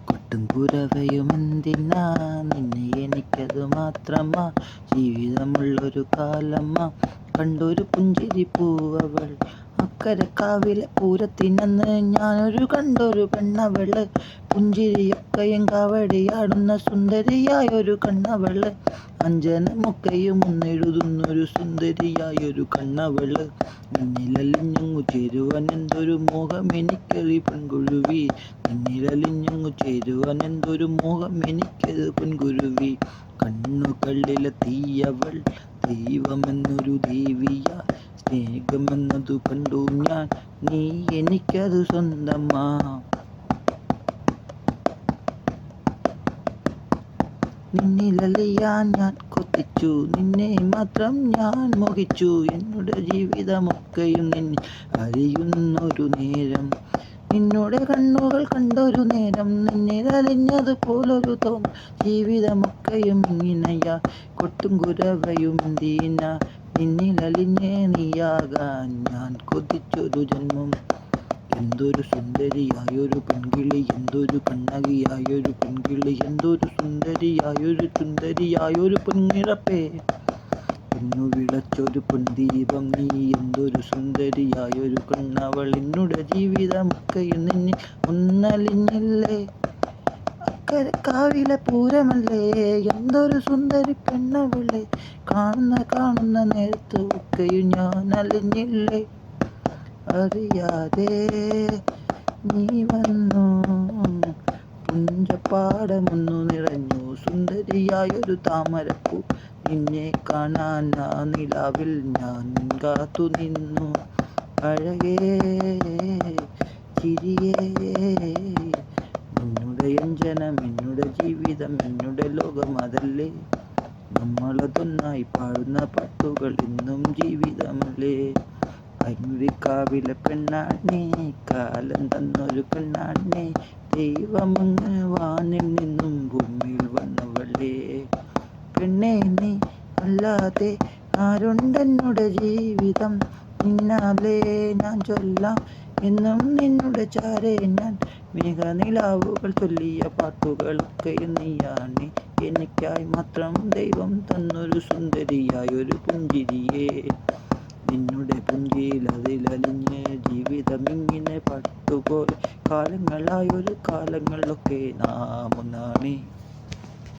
കൊട്ടും കുരവയുമെന്തിനാ നിന്നെ എനിക്കത് മാത്രമാ ജീവിതമുള്ളൊരു കാലമ്മ കണ്ടൊരു പുഞ്ചിരി പൂവവൾ അക്കരക്കാവിലെ പൂരത്തിനന്ന് ഞാനൊരു കണ്ടൊരു പെണ്ണവള് പുഞ്ചിരിയൊക്കെയും കാവടിയാടുന്ന സുന്ദരിയായൊരു കണ്ണവള് അഞ്ജനമൊക്കെയും ഒന്നെഴുതുന്നൊരു സുന്ദരിയായൊരു കണ്ണവള് നിന്നിലലിഞ്ഞങ്ങു ചേരുവാൻ എന്തൊരു മോഹം എനിക്കറി പെൺകുരുവി നിന്നിലലിഞ്ഞങ്ങു ചേരുവാൻ എന്തൊരു മോഹം എനിക്കത് പെൺകുരുവി കണ്ണുകളിലെ തീയവൾ ദൈവമെന്നൊരു ദേവിയ സ്നേഹമെന്നതു കണ്ടു ഞാൻ നീ എനിക്കത് സ്വന്തമാ നിന്നിലലിയാൻ ഞാൻ കൊതിച്ചു നിന്നെ മാത്രം ഞാൻ മോഹിച്ചു എന്നുടെ ജീവിതമൊക്കെയും നിന്നിൽ അറിയുന്നൊരു നേരം നിന്നോടെ കണ്ണുകൾ കണ്ടൊരു നേരം നിന്നിലലിഞ്ഞതുപോലൊരു തോന്നൽ ജീവിതമൊക്കെയും ഇങ്ങനെയാ കൊട്ടും കുരവയും എന്തിന നിന്നിലലിഞ്ഞേ നീയാകാൻ ഞാൻ കൊതിച്ചൊരു ജന്മം എന്തൊരു സുന്ദരിയായൊരു പെൺകിളി എന്തൊരു കണ്ണകിയായൊരു പെൺകിളി എന്തൊരു സുന്ദരിയായൊരു പെൺകിടപ്പേ എന്നു വിളച്ചൊരു പെൺദീപം നീ എന്തൊരു സുന്ദരിയായൊരു കണ്ണവൾ എന്നുടെ ജീവിതമൊക്കെയും നിന്നിൽ ഒന്നലിഞ്ഞില്ലേ അക്കരക്കാവിലെ പൂരമല്ലേ എന്തൊരു സുന്ദരി പെണ്ണവളെ കാണുന്ന നേരത്ത് ഒക്കെയും ഞാൻ അലിഞ്ഞില്ലേ അറിയാതെ നീ വന്നു പുഞ്ചപ്പാടമൊന്നു നിറഞ്ഞു സുന്ദരിയായൊരു താമരപ്പൂ നിന്നെ കാണാൻ ആ നിലാവിൽ ഞാൻ കാത്തു നിന്നു അഴകേ ചിരിയേ എന്നുടെ അഞ്ജനം എന്നുടെ ജീവിതം എന്നുടെ ലോകം അതല്ലേ നമ്മളതൊന്നായി പാടുന്ന പാട്ടുകൾ എന്നും ജീവിതമല്ലേ അരുവിക്കാവിലെ പെണ്ണാണേ കാലം തന്നൊരു പെണ്ണാണേ ദൈവമങ്ങ് വാനിൽ നിന്നും ഭൂമിയിൽ വന്നവളേ പെണ്ണേ നീ അല്ലാതെ ആരുണ്ടെന്നുടെ ജീവിതം നിന്നാലേ ഞാൻ ചൊല്ലാം എന്നും നിന്നുടെ ചാരേ ഞാൻ മേഘനിലാവുകൾ ചൊല്ലിയ പാട്ടുകളൊക്കെയും നീയാണ് എനിക്കായി മാത്രം ദൈവം തന്നൊരു സുന്ദരിയായൊരു പുഞ്ചിരിയേ നിന്നുടെ പുഞ്ചിയിൽ അതിലലിഞ്ഞ് ജീവിതമിങ്ങനെ പട്ടുപോലെ കാലങ്ങളായൊരു കാലങ്ങളിലൊക്കെ നാം ഒന്നാണ്.